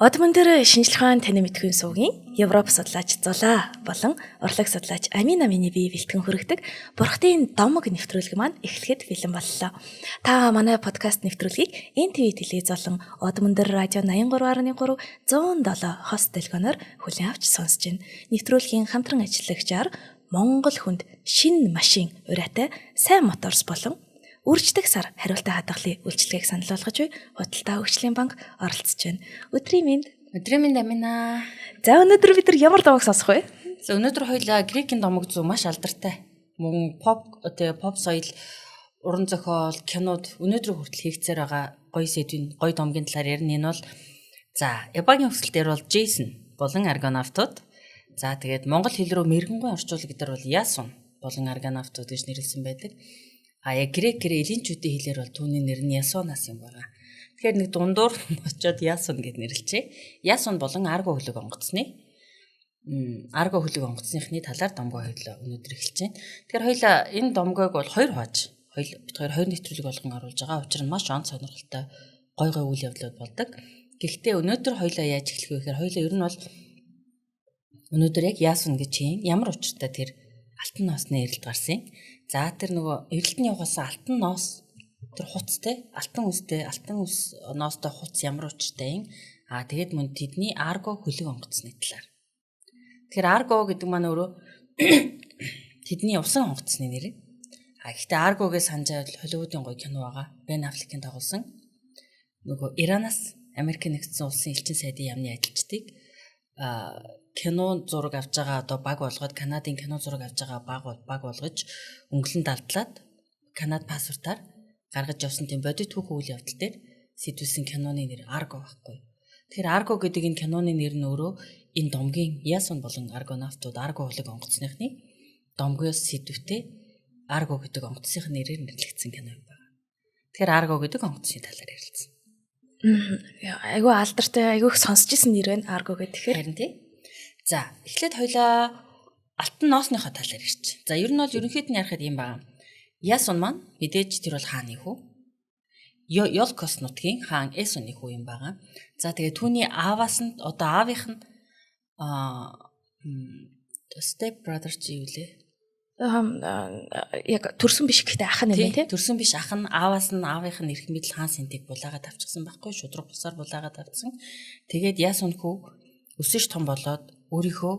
Одмон дээр шинжилгээ таны мэдхийн сувгийн Европ судлаач Зулаа болон урлаг судлаач Амин Амины бие бэлтгэн хүргэдэг Бурхтын домог нэвтрүүлэг маань эхлэхэд бэлэн боллоо. Та манай подкаст нэвтрүүлгийг NTV телевиз болон Одмон дээр радио 83.3 107 хост телефоноор хүлээн авч сонсож байна. Нэвтрүүлгийн хамтран ажиллагчаар Монгол хүнд шинэ машин ураатай сайн моторс болон үрждэг сар хариултаа хадгалын үйлчлэгийг санал болгож буй Худалдаа хөгжлийн банк оролцож байна. Өдрийн мэнд Амина. За өнөөдөр бид нар ямар домог сонсох вэ? Өнөөдөр хоёлаа грекийн домог зүү маш алдартай. Мөн pop соёл, уран зохиол, кинод өнөөдөр хүртэл хийгцээр байгаа гоё сэдвийн гоё домгийн талаар ярина. Энэ бол Ябагийн өсөлт дээр бол Джейсон болон аргонавтууд. За тэгээд монгол хэл рүү мэрэгэнгүй орчуулга гэдэр бол Ясон болон аргонавтууд гэж нэрлсэн байдаг. Яг грекээр элинчүүдийн хэлээр бол түүний нэр нь Ясонас юм байна. Тэгэхээр нэг дундуур очиод Ясон гэд нэрлэлчээ. Ясон болон арго хөлөг онгоцны талаар домгоо хоёлоо өнөөдөр эхэлж байна. Тэгэхээр хоёлаа энэ домгоог бол хоёр хувааж, бид хоёр нэвтрүүлэг болгон оруулж байгаа. Учир нь маш он сонирхолтой гой үйл явдлууд болдог. Гэхдээ өнөөдөр хоёлаа яаж эхлэх вэ гэхээр хоёлаа ер нь бол өнөөдөр яг Ясон гэж ямар учиртай тэр алтан ноосны эрэлт гарсан юм. За тэр нөгөө эрэлтний явахаас алтан ноос тэр хуцтай алтан ус ноостой хуц ямар учиртай юм. Тэгээд мөн тэдний арго хөлөг онгоцны талаар. Тэгэхээр арго гэдэг маань өөрөө тэдний усан онгоцны нэр. Гэхдээ аргогийн санджаа Холливуудын гоё кино байгаа. Бен Аффлекийн тоглосон нөгөө Иранаас Америк нэгдсэн улсын элчин сайдын яамны ажилчдыг кино зураг авч байгаа одоо баг болгоод Канадын кино зураг авч байгаа баг болгож өнгөлөн далдлаад Канад паспортаар гаргаж явсан тийм бодит түүх үйл явдал дээр сэтүүлсэн киноны нэр Арго байхгүй. Тэгэхээр Арго гэдэг энэ киноны нэр нь өөрөө энэ домгийн Ясон болон аргонавтууд арго хөлөг онгоцныхны домгоос сэтвүүтэй Арго гэдэг онгоцны нэрээр нэрлэгдсэн кино юм байна. Тэгэхээр Арго гэдэг онгоцны талаар ярилцсан. Айгу алдартай, айгу их сонсч ирсэн нэр байна Арго гэдэг. Харин тий. За, эхлээд хоёлаа алтан ноосныхоо талаар ярьчих. За, ер нь бол ерөнхийд нь ярихад юм байна. Ясон маань мэдээж тэр бол хааны хүү. Ёлкос нутгийн хаан Эсоны хүү юм байна. За, тэгээ түүний ааваас нь одоо аавынх нь step brother чи юу лээ? Яг төрсөн биш гэхдээ ах нь юм тий. Төрсөн биш ах нь ааваас нь аавынх нь эрх мэдэл хаан сэнтийг булаагаад авчихсан байхгүй шудраг бусаар булаагаад авчихсан. Тэгээд Ясон хүү өсөж том болоод өөрийнхөө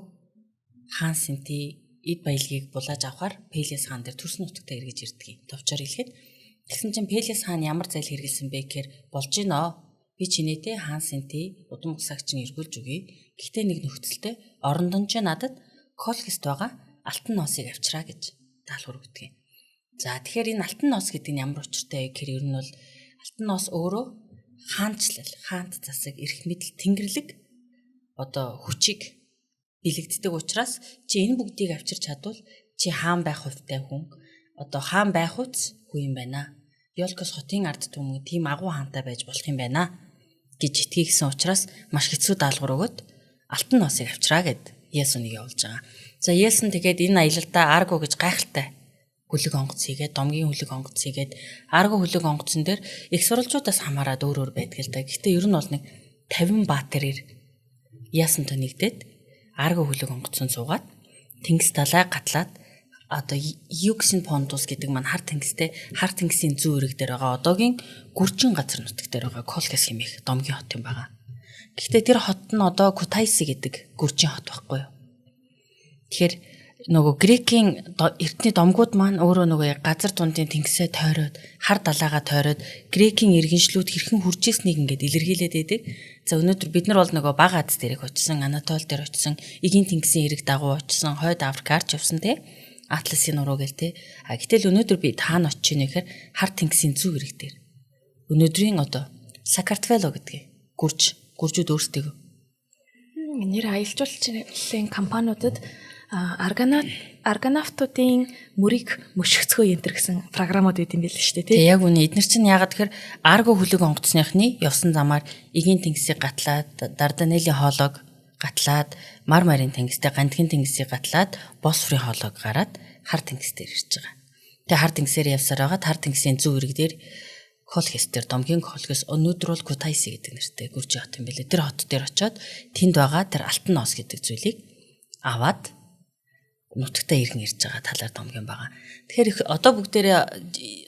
хаан сэнтий эд баялагийг булааж авахар Пелес хаан дээр төрсөн нутагтаа эргэж ирдэг. Товчоор хэлэхэд тэгсэн чинь Пелес хаан ямар зайл хэрэгэлсэн бэ гэхээр болж гинөө. Би чинээтэй хаан сэнтий удам усаагч нь эргүүлж өгье. Гэхдээ нэг нөхцөлтэй орондон ч надад Колхист байгаа алтан ноосыг авчраа гэж даалгавар өгдөг. За тэгэхээр энэ алтан ноос гэдэг нь ямар учиртай вэ гэхээр ер нь бол алтан ноос өөрөө хаанчлал, хаант засаг, эрх мэдэл, тэнгэрлэг одоо хүчийг бэлэгддэг учраас чи энэ бүгдийг авчирч чадвал чи хаан байх хувьтай хүн одоо хаан байх үс хүн юм байна. Ёлкос хотын ард түмэн тийм агуу хаантай байж болох юм байна гэж итгэсэн учраас маш хэцүү даалгавар өгöd алтан ноосыг авчраа гэд Ясоныг явуулж байгаа. За Ясон тэгээд энэ аялалдаа Арго гэж гайхалтай хөлөг онгоц хийгээд домгийн хөлөг онгоц хийгээд Арго хөлөг онгоцон дээр их сурвалжуудаас хамаарад өөр байдаг л да. Гэхдээ ер нь бол нэг 50 баатрээр Ясонтой нэгдээд Арго хөлөг онгоцон суугаад тэнгис талаа гатлаад одоо Юксин Понтус гэдэг маань хар тэнгисийн зүүн өрөг дээр байгаа одоогийн гүржин газар нутаг дээр байгаа Колхис хэмээх домгийн хот юм байна. Гэхдээ тэр хот нь одоо Кутайси гэдэг гүржин хот байхгүй юу? Тэгэхээр нөгөө грекийн эртний домгууд маань өөрөө нөгөө газар дундын тэнгисээ тойроод хар далаагаа тойроод грекийн иргэншлүүд хэрхэн хурж ирснийг ингээд илэрхийлээд байдаг. За өнөөдөр бид нар бол нөгөө бага Аз дээрх очсон, Анатол дээр очсон, Эгийн тэнгисийн эрэг дагуу очсон, хойд Африкаарч явсан тий. Атласын нуруу гэл тий. Гэтэл өнөөдөр би таана очиж ийнэ гэхээр хар тэнгисийн зүүн эрэг дээр. Өнөөдрийн одоо Сакартвело гэдэг гүржүүд өөрсдөө нэр аялжуулалтын компаниудад аргонавтуудын мөрийг мөшгцгөө энэ гэсэн програмууд үүд юм байл шүү дээ тий. Яг үнэ эдгээр чинь яагаад тэгэхээр арго хөлөг онгоцныхны явсан замаар Эгийн тэнгисийг гатлаад Дарданеллийн хоолойг гатлаад Мармарын тэнгистэй Гандгийн тэнгисийг гатлаад Босфорын хоолойг гараад хар тэнгис дээр ирж байгаа. Тэгээ хар тэнгисээр явсаар байгаа хар тэнгисийн зүүн эрэг дээр Колхис дээр домгийн колхис өнөөдөр бол Кутайси гэдэг нэртэй Гүржи хот юм билээ. Тэр хот дээр очиод тэнд байгаа тэр алтан ноос гэдэг зүйлийг аваад нутагтаа иргэн ирж байгаа талаар домгийн байгаа. Тэгэхээр одоо бүгдээрээ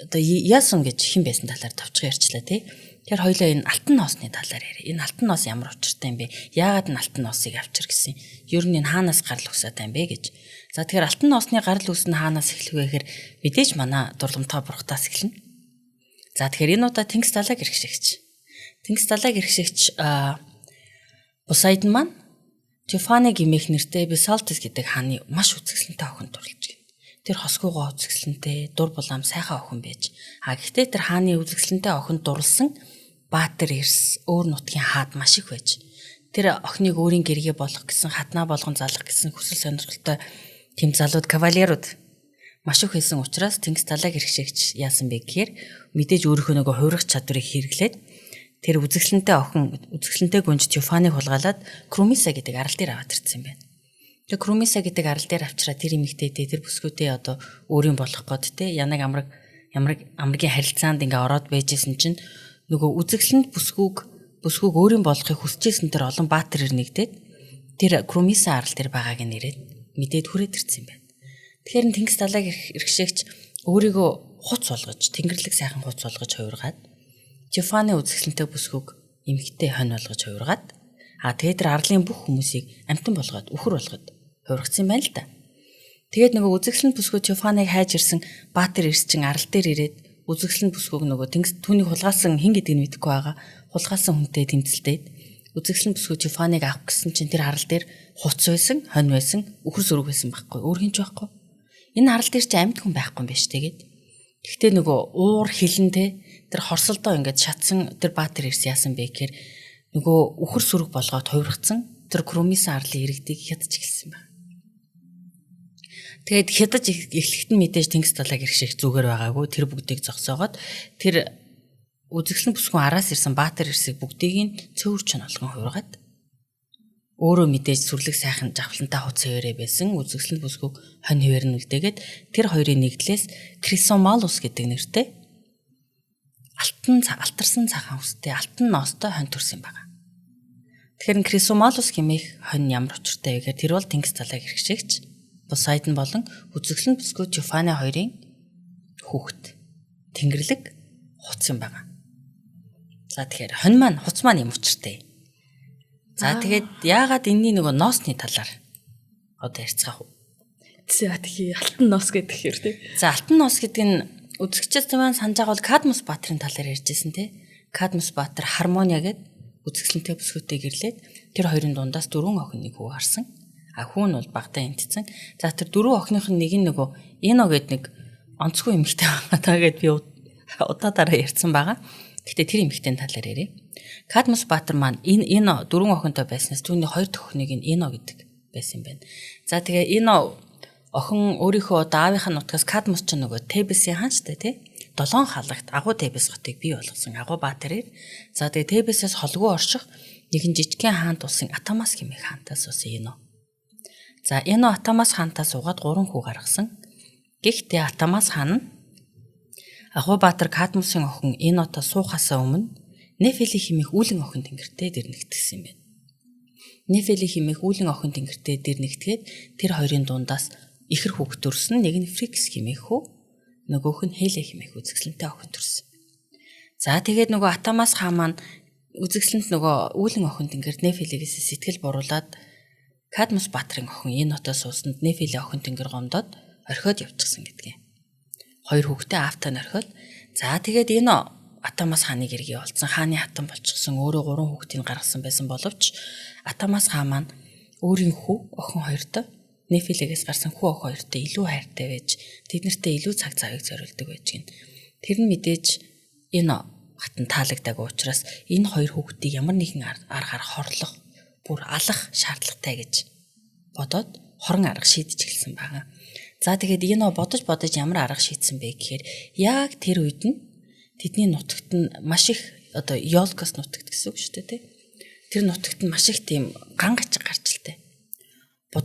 одоо Ясон гэж хэн байсан талаар товчхон ярьчлаа тий. Тэгэхээр хоёлаа энэ алтан ноосны талаар яриа. Энэ алтан ноос ямар учиртай юм бэ? Яагаад энэ алтан ноосыг авчир гэсэн? Ер нь энэ хаанаас гарал үүсэт юм бэ гэж. За тэгэхээр алтан noosны гарал үүс нь хаанаас эхлэх вэ гэхээр мэдээж манай дурламтгай бурхтаас эхэлнэ. За тэгэхээр энэ удаа Тэнгис далайг эрхшигч. Тэнгис далайг эрхшигч Посейдон маань Тефани гэмэх нэртэй Бесалтес гэдэг хааны маш үзэсгэлэнтэй охин дурлж байна. Тэр хосгоогоо үзэсгэлэнтэй, дур булаам сайхан охин байж. Гэхдээ тэр хааны үзэсгэлэнтэй охин дурлсан Баатар Эрс өөр нутгийн хаад маш их байж. Тэр охиныг өөрийн гэргээ болгох гэсэн, хатнаа болгон залах гэсэн хүсэл сонирхолтой тэм залууд кавалерууд маш их хэлсэн учраас Тэнгис далайг эрхшигч яасан бэ гэхээр мэдээж өөрийнхөө нөгөө хуурах чадварыг хэрэглээд тэр үзэсгэлэнтэй охин үзэсгэлэнтэй гүнж Тефаниг хулгайлаад Крумиса гэдэг арал дээр аваад ирсэн юм байна. Тэр Крумиса гэдэг арал дээр авчраад тэр эмэгтэйдээ тэр бүсгүүдээ одоо өөрийн болох гээд те янаг амрагийн харилцаанд ингээ ороод байжсэн чинь нөгөө үзэсгэлэнд бүсгүүг өөрийн болохыг хүсэжсэн тэр олон баатар нэгдээд тэр Крумиса арал дээр байгааг нэрээд мэдээд хүрээд ирсэн юм байна. Тэгэхээр Тэнгис далайг эрхшигч өөрийгөө хуц болгож, тэнгэрлэг сайхан хуц болгож хувиргаад Тефани үзэсгэлэнтэй бүсгүүг эмгтэй хонь болгож хувиргаад тэгээд тэр арлын бүх хүмүүсийг амтан болгоод үхэр болгоод хувиргацсан юм байна л да. Тэгээд нөгөө үзэсгэлэн бүсгүү Тефаниг хайж ирсэн Баатар Эрсчин арал дээр ирээд үзэсгэлэн бүсгүүг нөгөө Тэнгис түүнийг хулгаасан хэн гэдгийг мэдэхгүй байгаа. Хулгаасан хүнтэй тэмцэлдээд үзэсгэлэн бүсгүү Тефаниг авах гэсэн чинь тэр арал дээр хуц байсан, хонь байсан, үхэр сүрэг байсан байхгүй. Өөр хинч байхгүй. Энэ арал дээр чи амьд хүн байхгүй юм биш тэгээд. Гэхдээ нөгөө уур хилэнтэй тэр хорсолдоо ингээд шатсан тэр Баатар Эрс яасан бэ гэхээр нөгөө үхэр сүрэг болгоод хувиргацсан тэр Крумиса арлын иргэдийг хядаж эхэлсэн байна. Тэгээд хядаж эхлэхэд нь мэдээж Тэнгис далайг эрхших зүгээр байгаагүй тэр бүгдийг зогсоогоод тэр үзэсгэлэн бүсгүүн араас ирсэн Баатар Эрсийг бүгдийг цөөрч нь олгон хувиргаад өөрөө мэдээж сүрлэг сайхан жавхлантай хуц хэвээрээ байсан үзэсгэлэн бүсгүүг хонь хэвээр нь үлдээгээд тэр хоёрын нэгдлээс Крисомалус гэдэг нэртэй алтарсан цагаан үстэй алтан ноостой хонь төрсөн байгаа. Тэгэхээр Крисомалус гэмэх хонь ямар учиртай вэ гэхээр тэр бол Тэнгис далайг эрхшигч Посейдон болон үзэсгэлэн бүсгүй Тефани хоёрын хүүхэд тэнгэрлэг хуц юм байгаа. За тэгэхээр хонь маань хуц маань юм учиртай. За тэгээд яагаад энэний нөгөө ноосны талаар одоо ярьцгаах вэ? За тэгэхээр алтан ноос гэдэг хэрэг тий. За алтан ноос гэдэг нь үзэгчдийн маань санаж байгаа бол Кадмус Баатарын талаар ярьжсэн тий. Кадмус Баатар Хармония гэдэг үзэсгэлэнтэй бүсгүүтэй гэрлээд тэр хоёрын дундаас 4 охиныг хүү харсан. Хүн нь бол багтаа эмтцэн. За тэр 4 охиных нь нэг нь нөгөө Эно гэдэг нэг онцгүй эмэгтэй байгаа. Тэгээд би удаадараа ярьсан байгаа. Гэхдээ тэр эмэгтэйн талаар яриа. Кадмус Баатар маань Эно 4 охинтой байснаас түүний 2 дахь охиныг нь Эно гэдэг байсан юм байна. За тэгээ Эно охин өөрийнхөө даавынхаа нутгаас Кадмус ч нөгөө Тебесийн хаан ч тий 7 халагт агуу Тебес хотыг бий болгосон агуу Баатарыг. За тэгээ Тебесээс холгүй орших нэгэн жижигхэн хаан тулсан Атамас гэмэх хаантаас ус Эно. За Эно Атамас хаантаас угаад 3 хүү гаргасан. Гэхдээ Атамас хаан нь агуу Баатар Кадмусын охин Энотой суухаасаа өмнө Нефели хэмээх үүлэн охин тэнгэртэй дэр нэгтгсэн юм байна. Нефели хэмээх үүлэн охин тэнгэртэй дэр нэгтгээд тэр хоёрын дундаас ихэр хүүхэд төрсөн. Нэг нь Фрикс хэмээх хүү, нөгөөх нь Хеле хэмээх үзэсгэлэнтэй охин төрсөн. За тэгээд нөгөө Атамас хаан маань үзэсгэлэнт нөгөө үүлэн охин тэнгэрт Нефелигээс сэтгэл буруулаад Кадмус Баатарын охин Энотой суусанд Нефели охин тэнгэр гомдоод орхиод явчихсан гэдгийг. 2 хүүхдээ аавтай нь орхиод. За тэгээд Эно Атамас хааны гэргий олцсон хааны хатан болчихсон өөрөө 3 хүүхдийг гаргасан байсан боловч Атамас хаан маань өөрийн хүү охин хоёртой Нефелигээс гарсан хүү охин хоёртой илүү хайртай байж тэднэртэй илүү цаг цагийг зориулдаг байж гин. Тэр нь мэдээж энэ хатан таалагдаг учраас энэ 2 хүүхдийг ямар нэгэн аргаар хорлох бүр алах шаардлагатай гэж бодоод хорон арга шийдэж эхэлсэн байгаа. За тэгээд энэ бодож ямар арга шийдсэн бэ гэхээр яг тэр үед нь тэдний нутагт нь маш их одоо Йолкос нутагт гэсэн үг шүү дээ тий. Тэр нутагт нь маш их тийм ган гачиг гарч илтэй.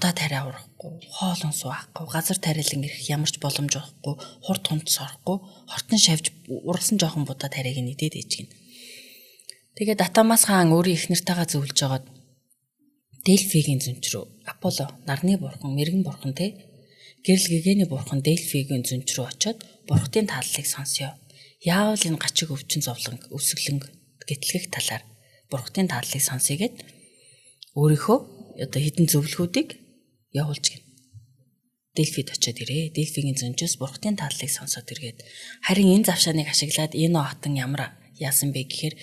удаа тариа урахгүй, хоолон суухгүй, газар тариалан ирэх ямарч боломж байхгүй, хурд хунц орохгүй, хортон шавж ургасан жоохон будаа тариаг нэдээд ээжгэн. Тэгээд Атамас хаан өөрийн их нартайгаа зөвлөж жагаад Дельфигийн зүнч рүү Аполло, нарны бурхан, мэрэгэн бурхан те гэрэл гэгэний бурхан Дельфигийн зүнч рүү очиод бурхтын тааллыг сонсё. Яавал энэ гачиг өвчин зовлон өсөглөн гэтлэх талаар бурхтын тааллыг сонсъё гэд өөрийнхөө одоо хідэн зөвлөхүүдийг явуулж гин. Дельфид очиод ирээ. Дельфигийн зүнчөөс бурхтын тааллыг сонсоод иргээд харин энэ завшааныг ашиглаад энэ хотон ямар яасан бэ гэхээр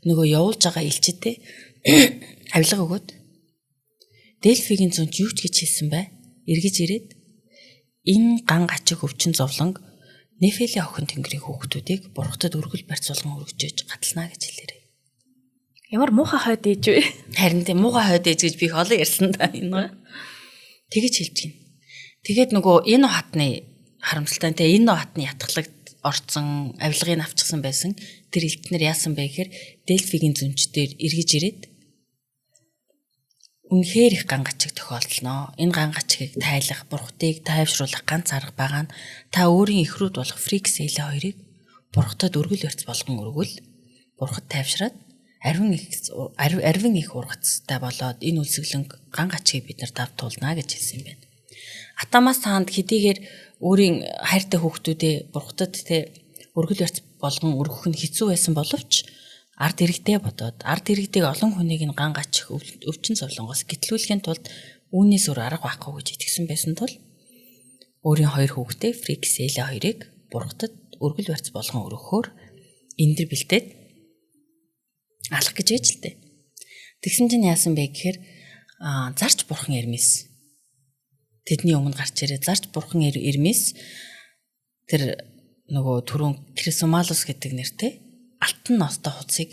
нөгөө явуулж байгаа элчидээ авилга өгөөд Дельфигийн зүнч юу ч гэж хэлсэн бай. Эргэж ирээд энэ ган гачиг өвчин зовлонг Нефелийн охин тэнгэрийн хүүхдүүдийг бурхтад өргөл барьцуулган өргөжөөж гатлана гэж хэлээрэй. Ямар муухай хойд ээж вэ? Харин тийм муухай хойд ээж гэж би их олон ярьсан да энэ. Тэгэж хэлж гин. Тэгээд нөгөө энэ хатны харамсалтай те энэ хатны ятгалагд орцсон авилгыг авчихсан байсан. Тэр элтнэр яасан бэ гэхээр Дельфигийн зүнчдэр эргэж ирээд үнэхээр их ган гачиг тохиолдолноо. Энэ ган гачгийг тайлах, бурхтыг тайвшруулах ганц арга байгаа нь та өөрийн ихрүүд болох Фриксэлэ хоёрыг бурхтад өргөл барьц болгон өргөл. Бурхад тайвшраад арвин их ургацтай болоод энэ үлсгэлэнг ган гачгийг бид нар давтуулна гэж хэлсэн юм байна. Атамас хаанд хэдийгээр өөрийн хайртай хүүхдүүдээ бурхтад те өргөл барьц болгон өргөх нь хэцүү байсан боловч ард иргэдээ бодоод ард иргэдэг олон хүнийг нь ган гачих өвчин зовлонгоос гэтлүүлэхийн тулд үүнээс өөр арга байхгүй гэж итгэсэн байсан тул өөрийн хоёр хүүхдээ Фриксэлэ хоёрыг бурхтад өргөл барьц болгон өргөхөөр эндэр бэлдээд алах гэж байж л дээ. Тэгсэн чинь яасан бэ гэхээр зарч бурхан Эрмес тэдний өмнө гарч ирээ. Зарч бурхан Эрмес тэр нөгөө түрүүн Крисомалус гэдэг нэртэй алтан ностой хуцыг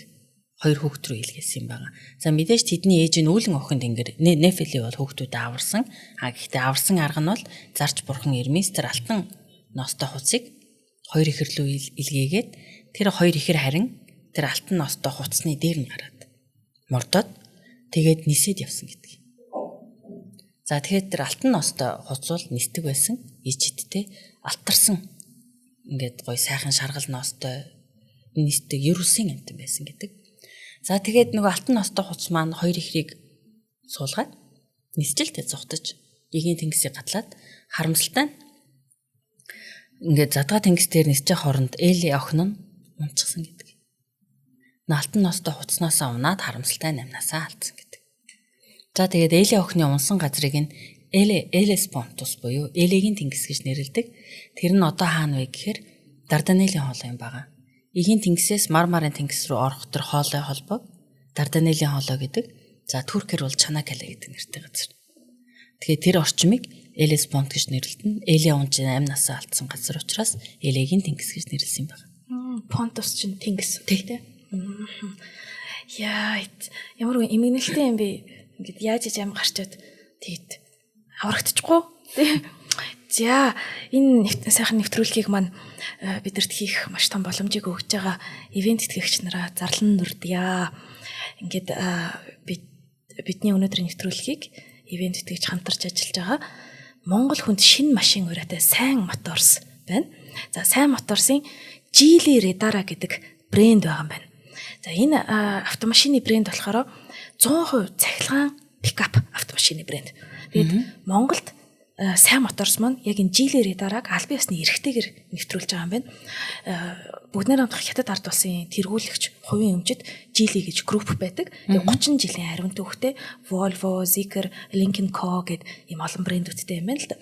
хоёр хүүхд рүү илгээсэн юм байна. За мэдээж тэдний ээж нь үүлэн охин тэнгэр Нефели бол хүүхдүүдэд аварсан. Гэхдээ аварсан арга нь бол зарч бурхан Эрмес тэр алтан ностой хуцыг хоёр ихэр рүү илгээгээд тэр хоёр ихэр харин тэр алтан ностой хуцсны дээр нь гараад мордоод тэгээд нисээд явсан гэдэг. За тэгээд тэр алтан ностой хуц бол нисдэг байсан. Ичдтэй алтарсан ингээд гой сайхан шаргал ностой нисдэг Ерүсийн амтан байсан гэдэг. За тэгээд нөгөө алтан ностой хуц маань хоёр ихрийг суулгаад нисжилтэй зогтож эгийн тэнгисийг гатлаад харамсалтай ингээд задгаа тэнгис дээр нисчих хооронд Эли охин нь унтчихсан гэдэг. Алтан ностой хуцнаасаа унаад харамсалтай намнаасаа алдсан гэдэг. За тэгээд Эли охины унсан газрыг нь Элеспонтус буюу Элегийн тэнгис гэж нэрлэдэг. Тэр нь одоо хаана вэ гэхээр Дарданелийн хоолой юм байгаа. Эгийн тэнгисээс Мармарын тэнгис рүү орох тэр хоолой холбоо Дарданелийн хоолой гэдэг. За түркээр бол Чанакале гэдэг нэртэй газар. Тэгэхээр тэр орчмыг Элеспонт гэж нэрлэдэг. Эли унжин амнасаа алдсан газар учраас Элегийн тэнгис гэж нэрлсэн юм байна. Понтус чинь тэнгис тий. Яа, ямар эмгэнэлтэй юм бэ? Ингээд яаж иж ам гарчаад тэгэд аврагдчихгүй тий. За энэ сайхан нэвтрүүлгийг маань бидэрт хийх маш том боломжийг өгж байгаа ивент тэтгэгч нараа зарлан нүрдъя. Ингээд бидний өнөөдрийн нэвтрүүлгийг ивент тэтгэгч хамтарч ажиллаж байгаа Монгол хүнд шинэ машин ураатай сайн моторс байна. За сайн моторсын Geely Redara гэдэг брэнд байгаа юм байна. За энэ автомашины брэнд болохоор 100% цахилгаан пикап автомашины брэнд. Тэгээд Монголд сайн моторс маань яг энэ Geely Redara-г албан ёсны эрхтэйгээр нэвтрүүлж байгаа юм байна. Бүгд хамтдах хятад ард улсын тэргүүлэгч хувийн өмчөд Geely гэж групп байдаг. Тэгээд 30 жилийн хариун төвхтэй Volvo, Zeekr, Lincoln Co гэд ийм олон брэндүүдтэй юм байна л да.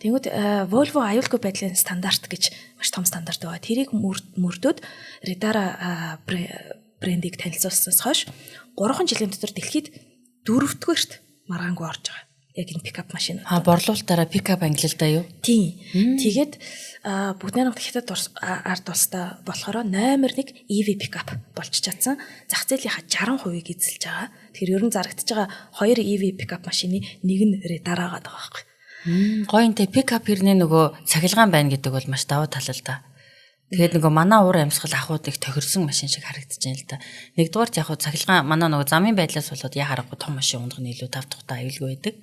Тэгвэл Volvo аюулгүй байдлын стандарт гэж маш том стандарт байгаа. Тэрийг мөрдөөд Redara брендийг танилцуулснаас хойш 3 жилийн дотор дэлхийд 4-р маргаангүй орж байгаа. Яг энэ пикап машин. Борлуулалтаараа пикап ангилалдаа юу? Тийм. Тэгээд бүгд найрамд хятад ард улстай болохоор номер 1 EV пикап болж чадсан. Зах зээлийнхаа 60%-ийг эзэлж байгаа. Тэгэхээр ер нь зарагдаж байгаа 2 EV пикап машины нэг нь Redara байгаа байхгүй. Гоёнтэй пикап хэрнээ нөгөө цахилгаан байна гэдэг бол маш давуу тал л да. Тэгээд нөгөө манай уур амьсгал ахуйд их тохирсон машин шиг харагдаж байна л да. Нэгдүгээрт яг цахилгаан манай нөгөө замын байдлаас болоод яа харахгүй том машин унгах нь илүү тав тухтай аюулгүй байдаг.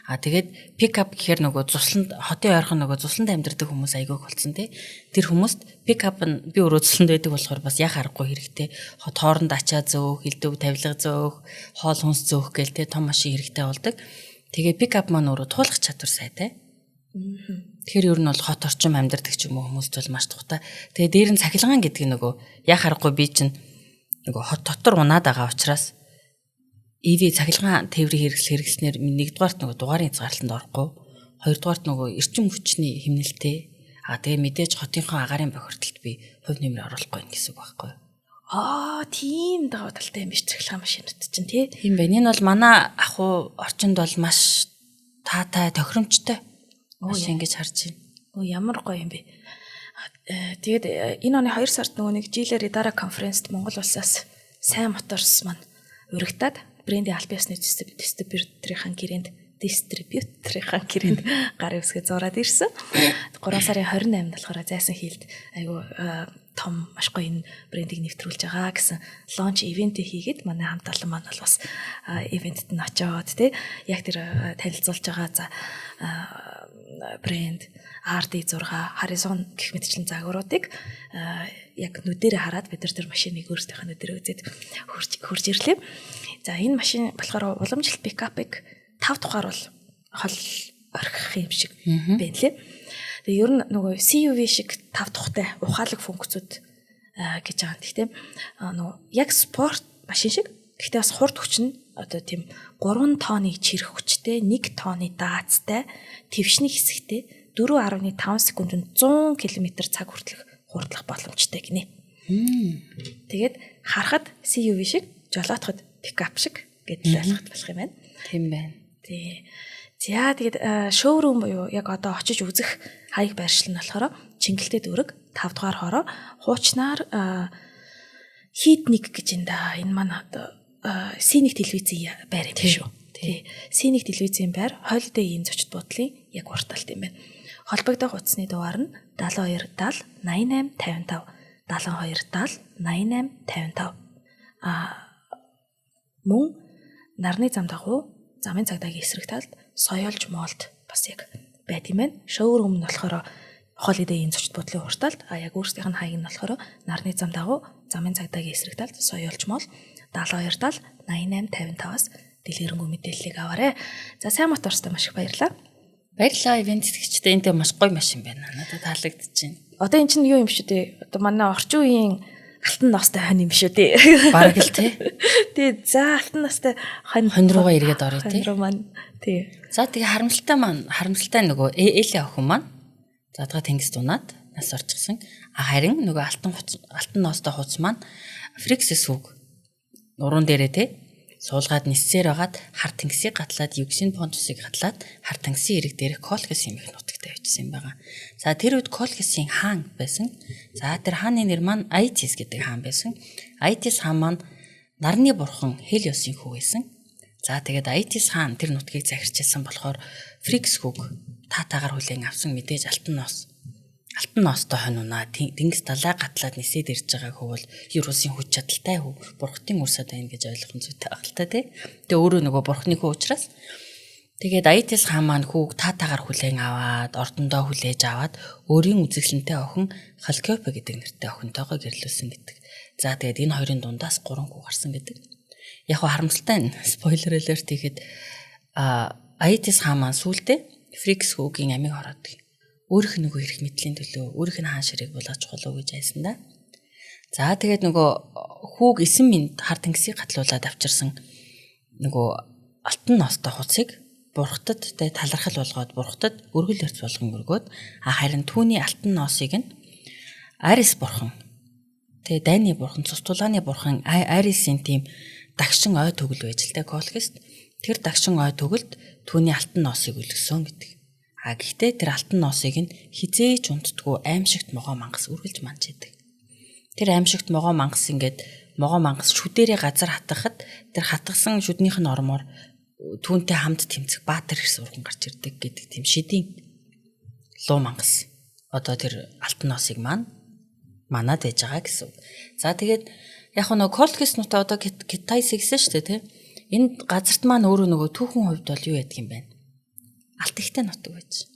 Тэгээд pick up гэхээр нөгөө цусланд хотын ойрхон нөгөө цусланд амьдардаг хүмүүс айгүйг болсон тий. Тэр хүмүүст pick up нь би өөрөө цусланд байдаг болохоор бас яг аргагүй хэрэгтэй. Хот хооронд ачаа зөөх, элдв тавилга зөөх, хоол хүнс зөөх гээл тий том машин хэрэгтэй болдог. Тэгээ pick up маань өөрөө туулах чадвар сайтай. Тэгэхээр ер нь бол хот орчим амьдардаг ч юм уу хүмүүст бол маш тухтай. Тэгээ дээр нь цахилгаан гэдэг нь нөгөө яг аргагүй би чинь нөгөө хот дотор унаад байгаа учраас EV цахилгаан тээврийн хэрэглэснээр нэгдүгээрт нөгөө дугаарын хязгаарлалтанд орохгүй, хоёрдугаарт нөгөө эрчим хүчний хэмнэлтээ тэгээ мэдээж хотынхоо агаарын бохирдолд би хувь нэмэр оруулахгүй гэсэн үг байхгүй юу? Тийм даваа талтай юм биш цахилгаан машинууд чинь тий. Тийм байна. Энэ бол манай ахуй орчинд бол маш таатай тохиромжтой машин гэж харж байна. Ямар гоё юм бэ. Тэгээд энэ оны 2 сард нөгөө нэг жилээр Idara конференцт Монгол улсаас сайн моторс маань урагтаад брендийн аль биесны дистрибьюторын гэрээнд гарын үсгээ зураад ирсэн. 3 сарын 28-нд болохоор зайсан хийлд айгу том маш гоё энэ брендийг нэвтрүүлж байгаа гэсэн лонч ивент хийгээд манай хамт олон маань бол бас ивентэд нь очиод тий яг тэр танилцуулж байгаа за брэнд RD6 Horizon гэх мэтчлэн загваруудыг яг нүдэрээ хараад бид нар тэр машиныг өөрсдийнхөө нүдэрээ үзээд хурж ирлээ. За энэ машин болохоор уламжлалт пикапыг 5 дугаар бол хол орхих юм шиг байна лээ. Тэгээ ер нь нөгөө CUV шиг 5 тухтай ухаалаг функцүүд гэж байгаа. Гэхдээ нөгөө яг спорт машин шиг гэхдээ бас хурд хүч нь одоо тийм 3 тонны чирэх хүчтэй 1 тонны даацтай твшний хэсэгтэй 4.5 секундэд 100 км/цаг хүртэлх хурдлах боломжтой гинэ. Тэгээд харахад CUV шиг жолоотоход пикап шиг гэдэл ойлгох болох юм байна. Тийм байна. Тий. За тэгээд шоурум буюу яг одоо очиж үзэх хаяг байршил нь болохоор Чингэлтэй дүүрэг 5 дугаар хороо хуучнаар Хийдник гэж энэ маань одоо Синик телевизийн байр гэдэг шүү. Тий. Синик телевизийн байр Holiday Inn зочд буудлын яг урталт юм байна. Холбогдох утасны дугаар нь 72 70 88 55 72 70 88 55 мөн нарны зам дагуу замын цагдаагийн эсрэг талд соёолж моолт бас яг байт юм байна. Шоурум нь болохоор Holiday Inn зочд буудлын урталт яг өөрсдийнх нь хаяг нь болохоор нарны зам дагуу замын цагдаагийн эсрэг талд соёолж моол 72 70 88 55-аас дэлгэрэнгүй мэдээллийг аваарай. За сайн моторстой маш их баярлалаа. Баярлалаа ивент тэтгэгчдээ энэ маш гоё машин байна. Надад таалагдчихэв. Одоо эн чинь юу юм шүү дээ. Одоо манай орчин үеийн алтан ноостой хонь юм шүү дээ. Бараг л тий. Тий, за алтан ноостой хонь руугаа эргээд орё тий. Хонь руу маань тий. За тэгээ харамсалтай нөгөө Эли охин маань задгаа тэнгис дунаад нас орчихсон. Харин нөгөө алтан ноостой хуц маань Фриксэс үг уран дээрээ тий суулгаад ниссээр байгаад хар тэнгисийг гатлаад югсийн понтусыг гатлаад хар тэнгисийн эрэг дээрх Колхесийн их нутагтай явчихсан юм байгаа. За тэр үед Колхесийн хаан байсан. За тэр хааны нэр маань Айтис гэдэг хаан байсан. Айтис хаан маань нарны бурхан Хелиосын хүү байсан. За тэгээд Айтис хаан тэр нутгийг захирчилсан болохоор Фрикс хүүг таатаагаар хүлээн авсан мэдээж алтан ноостой хонь тэнгис далай гатлаад нисээд ирж байгааг хөвөл Юрусын хүч чадалтай хүү бурхтын урсаад байна гэж ойлгох зүйтэй баг л та тий. Тэгээ өөрөө нөгөө бурхны хүү учраас тэгээд Айтис хаан маань хүүг таатаагаар хүлээн аваад ордондоо хүлээж аваад өөрийн үзэсгэлэнтэй охин Халкиопе гэдэг нэртэй охинтойгоо гэрлүүлсэн гэдэг. За тэгээд энэ хоёрын дундаас 3 хүү гарсан гэдэг. Яг харамсалтай спойлер алерт хийхэд Айтис хаан маань сүултээ Фрикс хүүгийн амийг хороод өөрийнх нь нөгөө эрх мэдлийн төлөө өөрийнх нь хаан ширийг булгаж чухал гэж айсан да. За тэгээд нөгөө хүүг 9 минут хар тэнгисийг гатлуулаад авчирсан нөгөө алтан ноостой хуцыг бурхтад тэгээд талархал болгоод бурхтад өргөл өрц болгон өргөөд харин түүний алтан ноосыг нь Арис бурхан тэгээд дайны бурхан цус тулгааны бурхан Арисын тийм дагшин ой төгөл байж л та Колхест тэр дагшин ой төгөлд түүний алтан ноосыг өлгсөн гэдэг. Гэхдээ тэр алтан ноосыг нь хизээж унтдаггүй аимшигт могоо мангас үргэлж манж идэг. Тэр аимшигт могоо мангас ингээд могоо мангас шүдэрээ газар хатгахад тэр хатгасан шүднийх нь ормоор түүнтэй хамт тэмцэх баатар их сурган гарч ирдэг гэдэг тийм шидийн луу мангас. Одоо тэр алтан ноосыг манад байж байгаа гэсэн. За тэгээд яг нөгөө Колхес нутаа одоо Китай сэгсэн шүү дээ тийм. Энэ газарт маань өөрөө нөгөө түүхэн хувьд бол юу ядг юм бэ? алт ихтэй нутаг байж.